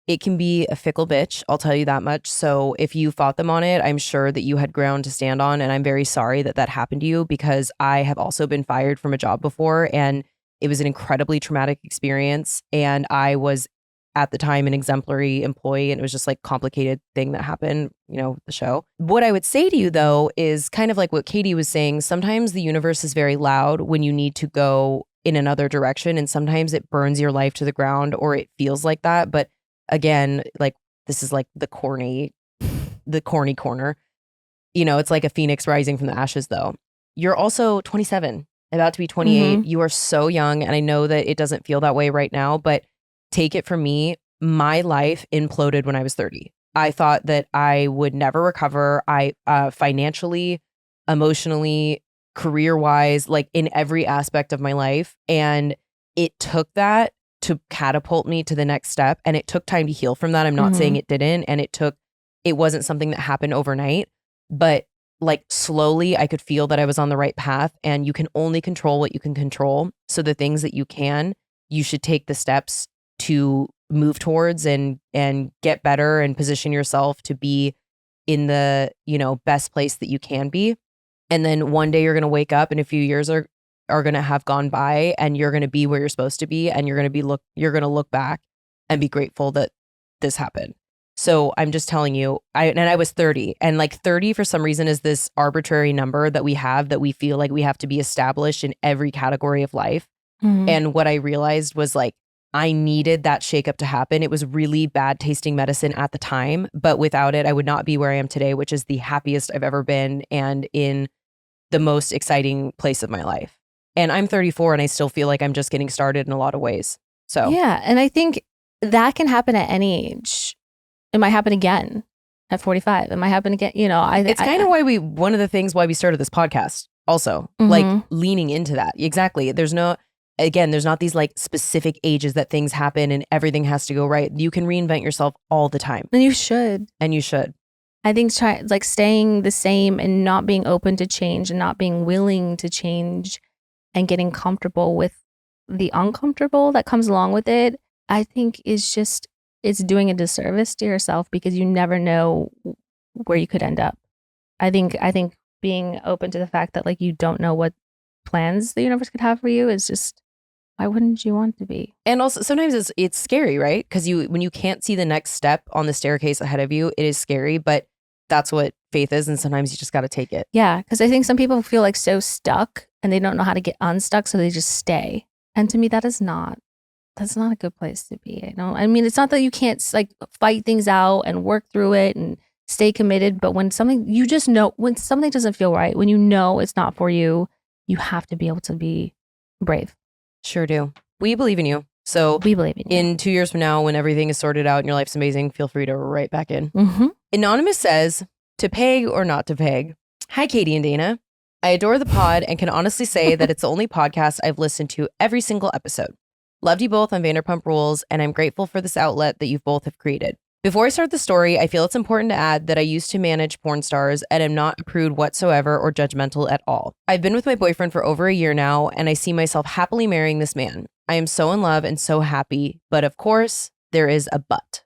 it can be a fickle bitch, I'll tell you that much. So if you fought them on it, I'm sure that you had ground to stand on. And I'm very sorry that that happened to you, because I have also been fired from a job before, and it was an incredibly traumatic experience. And I was at the time an exemplary employee, and it was just like complicated thing that happened, the show. What I would say to you though is kind of like what Katie was saying. Sometimes the universe is very loud when you need to go in another direction, and sometimes it burns your life to the ground, or it feels like that. But again, like this is like the corny corner. It's like a phoenix rising from the ashes though. You're also 27, about to be 28. You are so young, and I know that it doesn't feel that way right now, but take it from me, my life imploded when I was 30. I thought that I would never recover. I financially, emotionally, career-wise, like in every aspect of my life. And it took that to catapult me to the next step. And it took time to heal from that. I'm not saying it didn't. And it wasn't something that happened overnight, but like slowly I could feel that I was on the right path. And you can only control what you can control. So the things that you can, you should take the steps to move towards and get better and position yourself to be in the, best place that you can be. And then one day you're going to wake up, and a few years are going to have gone by, and you're going to be where you're supposed to be, and you're going to look back and be grateful that this happened. So I'm just telling you, I was 30, and like 30 for some reason is this arbitrary number that we have, that we feel like we have to be established in every category of life. And what I realized was like, I needed that shakeup to happen. It was really bad tasting medicine at the time, but without it, I would not be where I am today, which is the happiest I've ever been and in the most exciting place of my life. And I'm 34, and I still feel like I'm just getting started in a lot of ways. So yeah, and I think that can happen at any age. It might happen again at 45. It might happen again. It's kind of one of the things why we started this podcast also, like leaning into that. Exactly. There's not these like specific ages that things happen and everything has to go right. You can reinvent yourself all the time. And you should. I think staying the same and not being open to change and not being willing to change and getting comfortable with the uncomfortable that comes along with it, I think it's doing a disservice to yourself, because you never know where you could end up. I think being open to the fact that like you don't know what plans the universe could have for you is just, why wouldn't you want to be? And also sometimes it's scary, right? Because when you can't see the next step on the staircase ahead of you, it is scary, but that's what faith is. And sometimes you just got to take it. Yeah. Because I think some people feel like so stuck and they don't know how to get unstuck. So they just stay. And to me, that's not a good place to be. I mean, it's not that you can't like fight things out and work through it and stay committed. But when something, you just know, when something doesn't feel right, when you know it's not for you, you have to be able to be brave. Sure do. We believe in you. So we believe in you. In 2 years from now, when everything is sorted out and your life's amazing, feel free to write back in. Mm-hmm. Anonymous says, to peg or not to peg. Hi, Katie and Dana. I adore the pod and can honestly say that it's the only podcast I've listened to every single episode. Loved you both on Vanderpump Rules, and I'm grateful for this outlet that you both have created. Before I start the story, I feel it's important to add that I used to manage porn stars and am not a prude whatsoever or judgmental at all. I've been with my boyfriend for over a year now, and I see myself happily marrying this man. I am so in love and so happy, but of course, there is a but.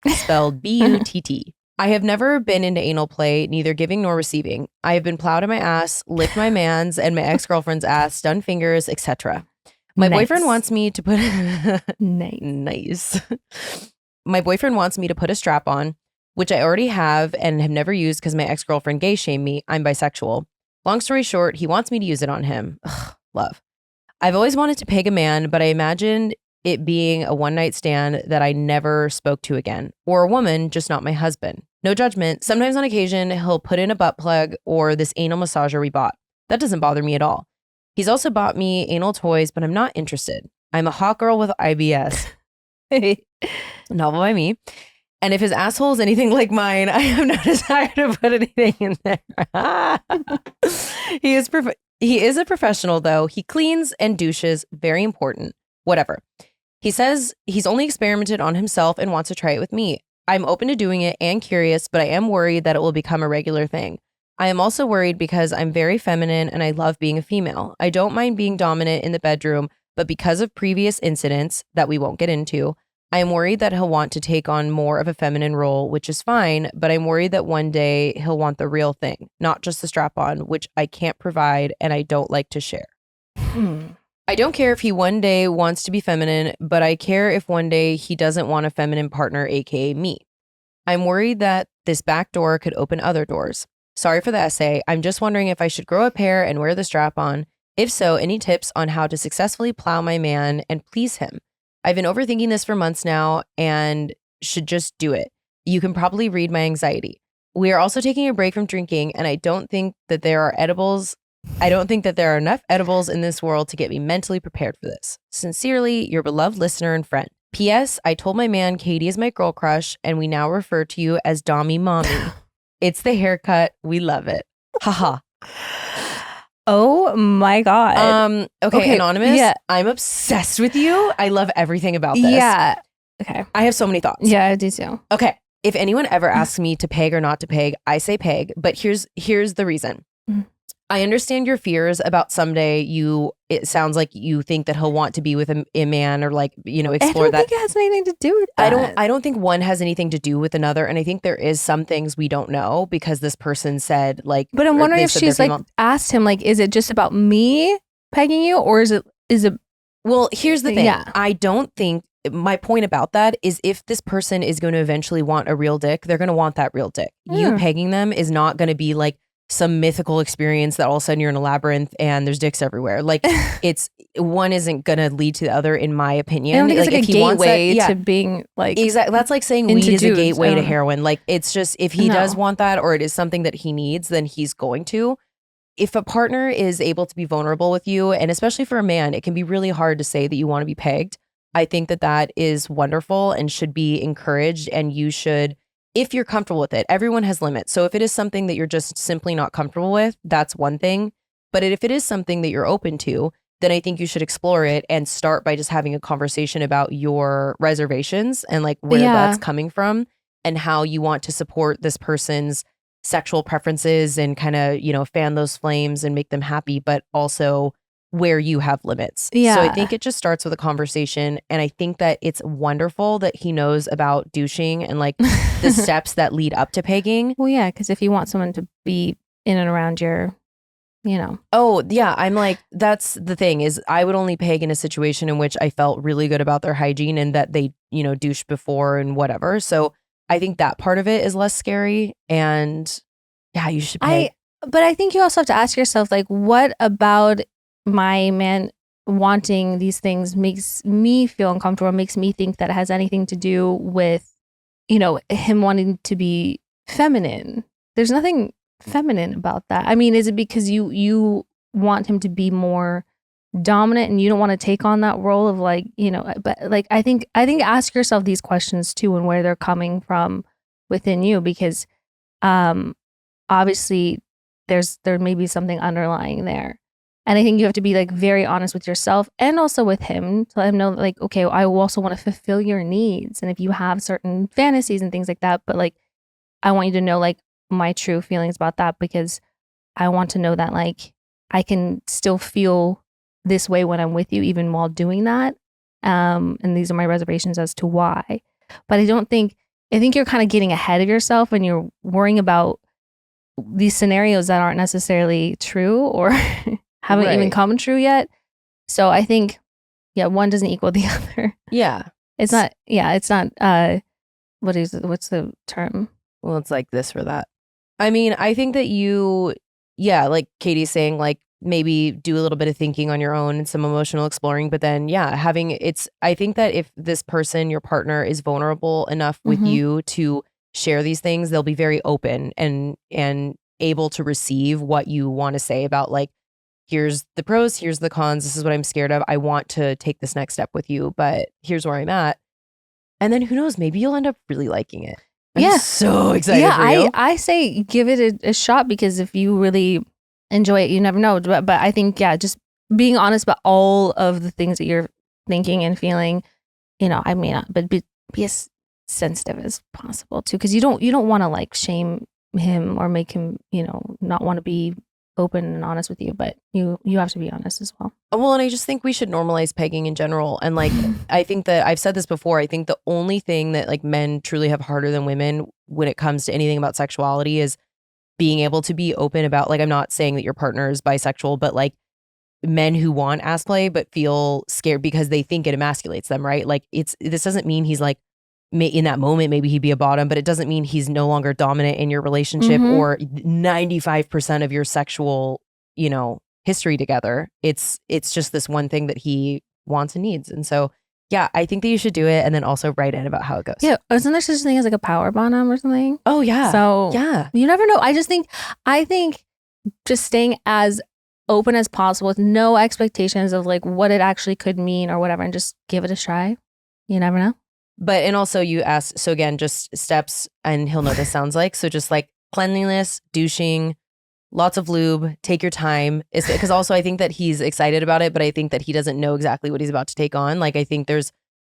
Spelled B-U-T-T. I have never been into anal play, neither giving nor receiving. I have been plowed in my ass, licked my man's and my ex-girlfriend's ass, done fingers, etc. My boyfriend wants me to put... Nice. My boyfriend wants me to put a strap on, which I already have and have never used because my ex-girlfriend gay shamed me. I'm bisexual. Long story short, he wants me to use it on him. Ugh, love. I've always wanted to peg a man, but I imagined it being a one-night stand that I never spoke to again. Or a woman, just not my husband. No judgment. Sometimes on occasion, he'll put in a butt plug or this anal massager we bought. That doesn't bother me at all. He's also bought me anal toys, but I'm not interested. I'm a hot girl with IBS. Novel by me. And if his asshole is anything like mine, I have no desire to put anything in there. He is a professional, though. He cleans and douches. Very important. Whatever. He says he's only experimented on himself and wants to try it with me. I'm open to doing it and curious, but I am worried that it will become a regular thing. I am also worried because I'm very feminine and I love being a female. I don't mind being dominant in the bedroom, but because of previous incidents that we won't get into, I am worried that he'll want to take on more of a feminine role, which is fine, but I'm worried that one day he'll want the real thing, not just the strap-on, which I can't provide and I don't like to share. I don't care if he one day wants to be feminine, but I care if one day he doesn't want a feminine partner, aka me. I'm worried that this back door could open other doors. Sorry for the essay. I'm just wondering if I should grow a pair and wear the strap-on. If so, any tips on how to successfully plow my man and please him? I've been overthinking this for months now and should just do it. You can probably read my anxiety. We are also taking a break from drinking, and I don't think that there are enough edibles in this world to get me mentally prepared for this. Sincerely, your beloved listener and friend. P.S. I told my man Katie is my girl crush, and we now refer to you as Dommy Mommy. It's the haircut. We love it. Haha. Oh my God. Okay, Anonymous. Yeah. I'm obsessed with you. I love everything about this. Yeah. Okay. I have so many thoughts. Yeah, I do too. Okay. If anyone ever asks me to peg or not to peg, I say peg, but here's the reason. I understand your fears about someday it sounds like you think that he'll want to be with a man or explore that. I don't think it has anything to do with that. I don't think one has anything to do with another. And I think there is some things we don't know because this person said but I'm wondering if she's asked him, is it just about me pegging you or is it? Well, here's the thing. Yeah. I don't think my point about that is if this person is going to eventually want a real dick, they're going to want that real dick. You pegging them is not going to be some mythical experience that all of a sudden you're in a labyrinth and there's dicks everywhere. It's one isn't gonna lead to the other, in my opinion. I don't think it's a gateway to being exactly. That's like saying weed is a gateway to heroin. It's just if he does want that or it is something that he needs, then he's going to. If a partner is able to be vulnerable with you, and especially for a man, it can be really hard to say that you want to be pegged. I think that is wonderful and should be encouraged, and you should. If you're comfortable with it, everyone has limits. So if it is something that you're just simply not comfortable with, that's one thing. But if it is something that you're open to, then I think you should explore it and start by just having a conversation about your reservations and where that's coming from and how you want to support this person's sexual preferences and kind of, fan those flames and make them happy, but also where you have limits. Yeah. So I think it just starts with a conversation. And I think that it's wonderful that he knows about douching and the steps that lead up to pegging. Well, yeah, because if you want someone to be in and around your, Oh, yeah. I'm that's the thing is I would only peg in a situation in which I felt really good about their hygiene and that they, douched before and whatever. So I think that part of it is less scary. And yeah, you should peg. But I think you also have to ask yourself, what about my man wanting these things makes me feel uncomfortable, makes me think that it has anything to do with, him wanting to be feminine. There's nothing feminine about that. I mean, is it because you want him to be more dominant and you don't want to take on that role of like, you know, but like I think ask yourself these questions too and where they're coming from within you, because obviously there may be something underlying there. And I think you have to be like very honest with yourself and also with him to let him know like, okay, I also want to fulfill your needs. And if you have certain fantasies and things like that, but like, I want you to know like my true feelings about that, because I want to know that like I can still feel this way when I'm with you, even while doing that. And these are my reservations as to why. But I think you're kind of getting ahead of yourself and you're worrying about these scenarios that aren't necessarily true or haven't even come true yet. So I think, one doesn't equal the other. Yeah. It's not, what's the term? Well, it's like this or that. I mean, I think that like Katie's saying, like maybe do a little bit of thinking on your own and some emotional exploring, but then I think that if this person, your partner, is vulnerable enough with you to share these things, they'll be very open and able to receive what you want to say about like, here's the pros, here's the cons, this is what I'm scared of. I want to take this next step with you, but here's where I'm at. And then who knows, maybe you'll end up really liking it. I'm so excited for you. I say give it a shot, because if you really enjoy it, you never know. But I think, just being honest about all of the things that you're thinking and feeling, you know, I mean, but be as sensitive as possible too, because you don't want to like shame him or make him, you know, not want to be open and honest with you, but you have to be honest as well. Well, and I just think we should normalize pegging in general. And like, I think that I've said this before, I think the only thing that like men truly have harder than women when it comes to anything about sexuality is being able to be open about, like, I'm not saying that your partner is bisexual, but like men who want ass play but feel scared because they think it emasculates them, right? Like this doesn't mean he's like, in that moment, maybe he'd be a bottom, but it doesn't mean he's no longer dominant in your relationship or 95% of your sexual, you know, history together. It's just this one thing that he wants and needs. And so, I think that you should do it and then also write in about how it goes. Yeah. Isn't there such a thing as like a power bottom or something? Oh, yeah. So, you never know. I think just staying as open as possible with no expectations of like what it actually could mean or whatever, and just give it a try. You never know. But, and also you asked, so again, just steps, and he'll know what this sounds like. So just like cleanliness, douching, lots of lube, take your time. Because also I think that he's excited about it, but I think that he doesn't know exactly what he's about to take on. Like, I think there's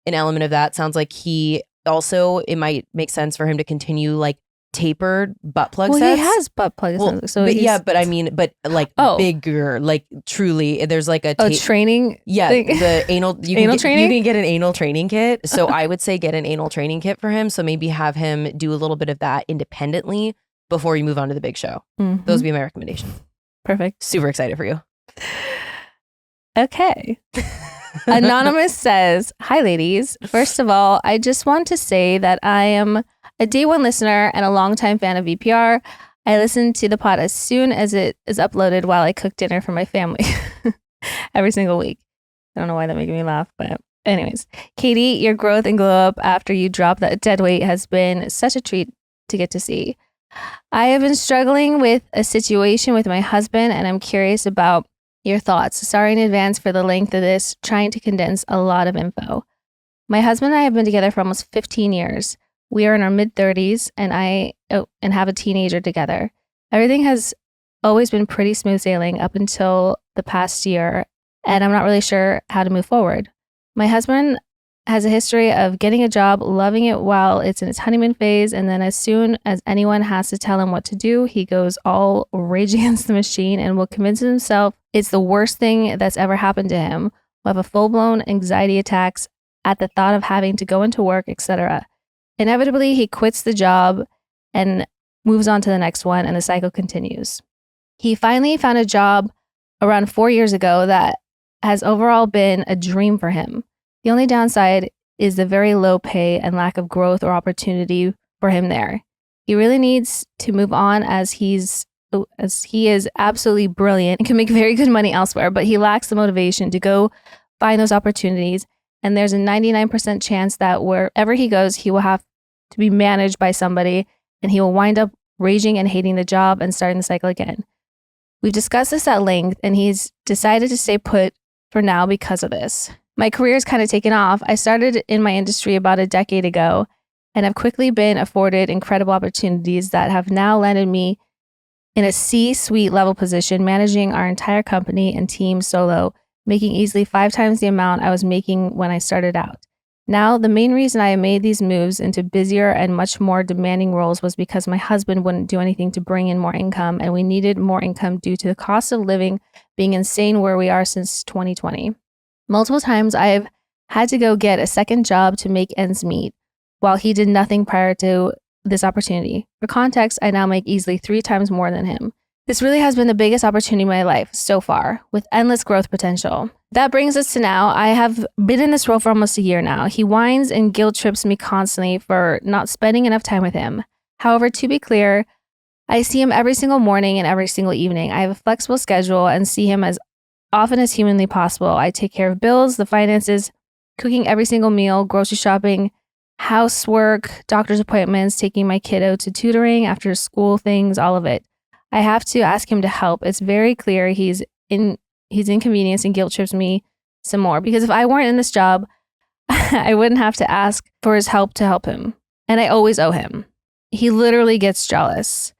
an element of that. Sounds like he also, it might make sense for him to continue like tapered butt plug sets. Well, he has butt plugs. Well, so but I mean, but like bigger, like truly, there's like a training. Yeah, thing. The anal training. You can get an anal training kit. So I would say get an anal training kit for him. So maybe have him do a little bit of that independently before you move on to the big show. Those would be my recommendations. Perfect. Super excited for you. Okay. Anonymous says, "Hi, ladies. First of all, I just want to say that I am a day one listener and a longtime fan of VPR. I listen to the pod as soon as it is uploaded while I cook dinner for my family every single week. I don't know why that made me laugh, but anyways. Katie, your growth and glow up after you dropped that dead weight has been such a treat to get to see. I have been struggling with a situation with my husband, and I'm curious about your thoughts. Sorry in advance for the length of this, trying to condense a lot of info. My husband and I have been together for almost 15 years. We are in our mid-30s and have a teenager together. Everything has always been pretty smooth sailing up until the past year, and I'm not really sure how to move forward. My husband has a history of getting a job, loving it while it's in its honeymoon phase, and then as soon as anyone has to tell him what to do, he goes all rage against the machine and will convince himself it's the worst thing that's ever happened to him. Will have a full-blown anxiety attacks at the thought of having to go into work, etc. Inevitably, he quits the job and moves on to the next one, and the cycle continues. He finally found a job around 4 years ago that has overall been a dream for him. The only downside is the very low pay and lack of growth or opportunity for him there. He really needs to move on as he is absolutely brilliant and can make very good money elsewhere, but he lacks the motivation to go find those opportunities. And there's a 99% chance that wherever he goes, he will have to be managed by somebody. and he will wind up raging and hating the job and starting the cycle again. We've discussed this at length, and he's decided to stay put for now because of this. My career's kind of taken off. I started in my industry about a decade ago and have quickly been afforded incredible opportunities that have now landed me in a C-suite level position, managing our entire company and team solo, making easily 5 times the amount I was making when I started out. Now, the main reason I made these moves into busier and much more demanding roles was because my husband wouldn't do anything to bring in more income, and we needed more income due to the cost of living being insane where we are since 2020. Multiple times I've had to go get a second job to make ends meet, while he did nothing prior to this opportunity. For context, I now make easily 3 times more than him. This really has been the biggest opportunity in my life so far, with endless growth potential. That brings us to now. I have been in this role for almost a year now. He whines and guilt trips me constantly for not spending enough time with him. However, to be clear, I see him every single morning and every single evening. I have a flexible schedule and see him as often as humanly possible. I take care of bills, the finances, cooking every single meal, grocery shopping, housework, doctor's appointments, taking my kiddo to tutoring, after school things, all of it. I have to ask him to help. It's very clear he's inconvenienced and guilt trips me some more, because if I weren't in this job, I wouldn't have to ask for his help to help him. And I always owe him. He literally gets jealous.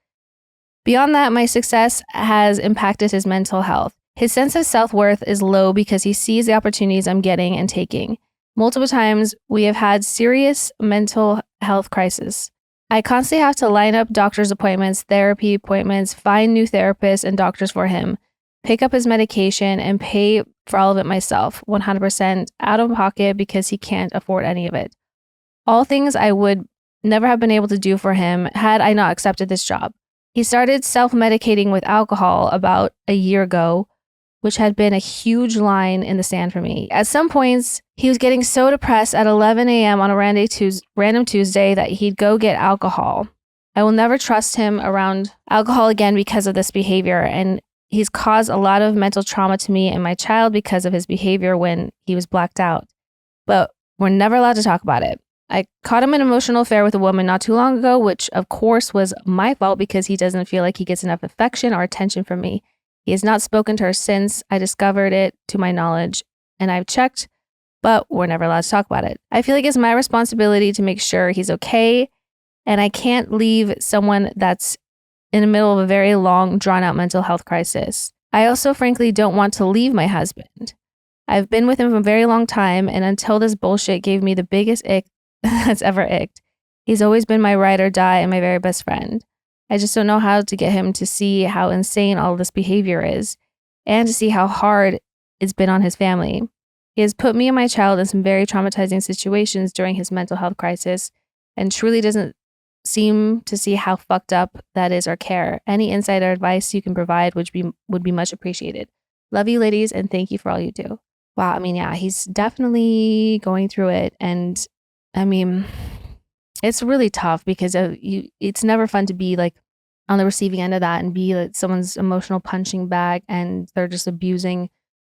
Beyond that, my success has impacted his mental health. His sense of self-worth is low because he sees the opportunities I'm getting and taking. Multiple times, we have had serious mental health crises. I constantly have to line up doctor's appointments, therapy appointments, find new therapists and doctors for him, pick up his medication, and pay for all of it myself, 100% out of pocket because he can't afford any of it. All things I would never have been able to do for him had I not accepted this job. He started self-medicating with alcohol about a year ago, which had been a huge line in the sand for me. At some points, he was getting so depressed at 11 a.m. on a random Tuesday that he'd go get alcohol. I will never trust him around alcohol again because of this behavior, and he's caused a lot of mental trauma to me and my child because of his behavior when he was blacked out. But we're never allowed to talk about it. I caught him in an emotional affair with a woman not too long ago, which of course was my fault because he doesn't feel like he gets enough affection or attention from me. He has not spoken to her since I discovered it, to my knowledge, and I've checked, but we're never allowed to talk about it. I feel like it's my responsibility to make sure he's okay, and I can't leave someone that's in the middle of a very long, drawn-out mental health crisis. I also frankly don't want to leave my husband. I've been with him for a very long time, and until this bullshit gave me the biggest ick that's ever icked. He's always been my ride or die and my very best friend. I just don't know how to get him to see how insane all this behavior is and to see how hard it's been on his family. He has put me and my child in some very traumatizing situations during his mental health crisis and truly doesn't seem to see how fucked up that is or care. Any insight or advice you can provide would be much appreciated. Love you, ladies, and thank you for all you do. Wow, I mean, yeah, he's definitely going through it, and I mean, it's really tough because it's never fun to be like on the receiving end of that and be like someone's emotional punching bag and they're just abusing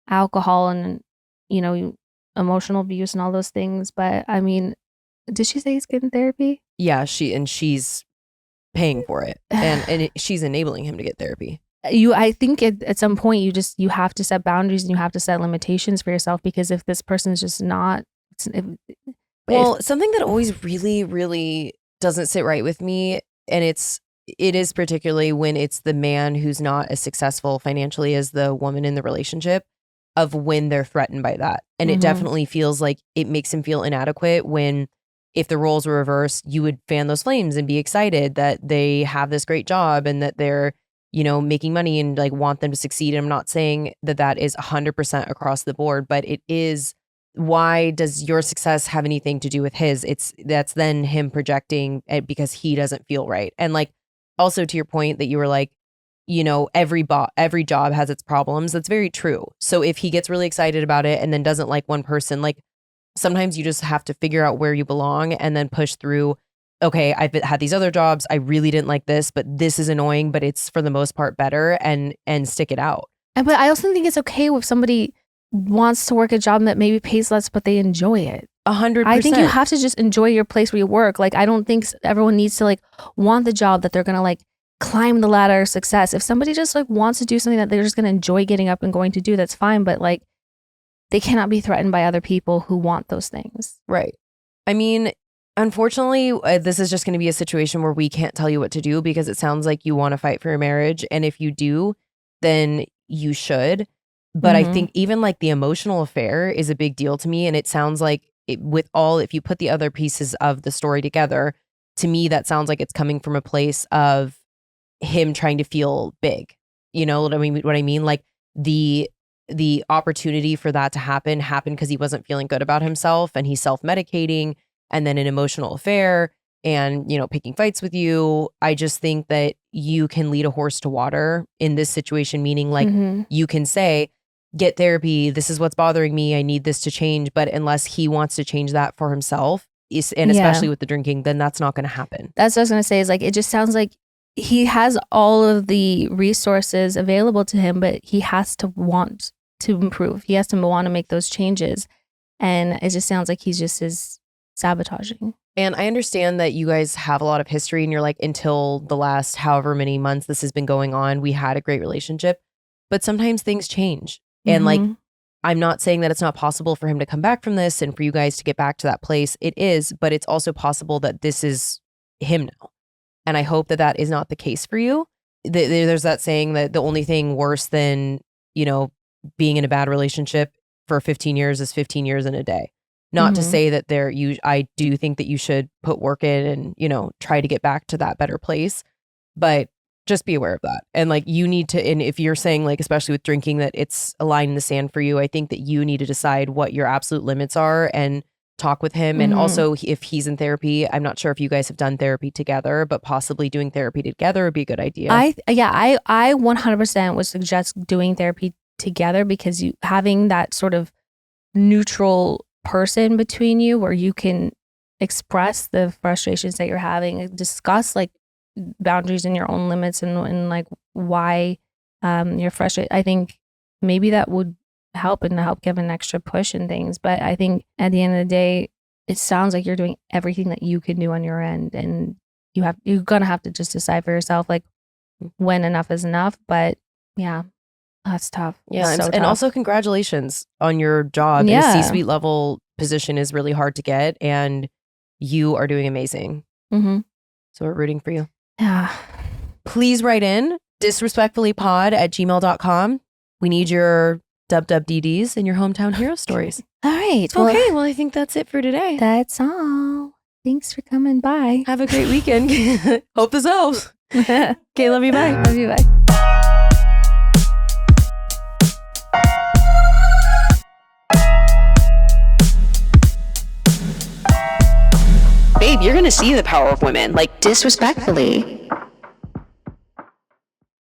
alcohol and, you know, emotional abuse and all those things. But I mean, did she say he's getting therapy? Yeah, she's paying for it and she's enabling him to get therapy. I think at some point you have to set boundaries and you have to set limitations for yourself, because if this person is just not, something that always really, really doesn't sit right with me, and it is particularly when it's the man who's not as successful financially as the woman in the relationship, of when they're threatened by that. And it definitely feels like it makes him feel inadequate when, if the roles were reversed, you would fan those flames and be excited that they have this great job and that they're, you know, making money and like want them to succeed. And I'm not saying that that is 100% across the board, but it is. Why does your success have anything to do with his? That's then him projecting it because he doesn't feel right. And like, also to your point that you were like, you know, every job has its problems. That's very true. So if he gets really excited about it and then doesn't like one person, like sometimes you just have to figure out where you belong and then push through. Okay, I've had these other jobs. I really didn't like this, but this is annoying, but it's for the most part better, and stick it out. But I also think it's okay if somebody wants to work a job that maybe pays less, but they enjoy it. 100%. I think you have to just enjoy your place where you work. Like, I don't think everyone needs to like want the job that they're going to like climb the ladder of success. If somebody just like wants to do something that they're just going to enjoy getting up and going to do, that's fine. But like, they cannot be threatened by other people who want those things. Right. I mean, unfortunately, this is just going to be a situation where we can't tell you what to do because it sounds like you want to fight for your marriage. And if you do, then you should. But I think even like the emotional affair is a big deal to me. And it sounds like if you put the other pieces of the story together, to me, that sounds like it's coming from a place of him trying to feel big. You know what I mean? Like the opportunity for that to happen happened because he wasn't feeling good about himself and he's self-medicating, and then an emotional affair and, you know, picking fights with you. I just think that you can lead a horse to water in this situation, meaning like you can say, get therapy. This is what's bothering me. I need this to change. But unless he wants to change that for himself, and especially with the drinking, then that's not going to happen. That's what I was going to say is like, it just sounds like he has all of the resources available to him, but he has to want to improve. He has to want to make those changes. And it just sounds like he's just as sabotaging. And I understand that you guys have a lot of history and you're like, until the last however many months this has been going on, we had a great relationship. But sometimes things change. And like, I'm not saying that it's not possible for him to come back from this and for you guys to get back to that place. It is, but it's also possible that this is him now. And I hope that that is not the case for you. There's that saying that the only thing worse than, you know, being in a bad relationship for 15 years is 15 years in a day. Not to say that I do think that you should put work in and, you know, try to get back to that better place, but just be aware of that. And like, you need to, and if you're saying like, especially with drinking, that it's a line in the sand for you, I think that you need to decide what your absolute limits are and talk with him. And also if he's in therapy, I'm not sure if you guys have done therapy together, but possibly doing therapy together would be a good idea. I 100% would suggest doing therapy together, because having that sort of neutral person between you where you can express the frustrations that you're having, discuss like boundaries and your own limits and like why you're frustrated. I think maybe that would help and help give an extra push and things. But I think at the end of the day, it sounds like you're doing everything that you can do on your end, and you're gonna have to just decide for yourself like when enough is enough. But yeah, that's tough. Yeah, so and tough. also congratulations on your job. Yeah. A C-suite level position is really hard to get, and you are doing amazing. So we're rooting for you. Yeah. Please write in disrespectfullypod@gmail.com. We need your WWDDs and your hometown hero stories. All right. Okay, well, I think that's it for today. That's all. Thanks for coming by. Have a great weekend. Hope this helps. Okay, love you. Bye. Love you. Bye. Babe, you're gonna see the power of women, like disrespectfully.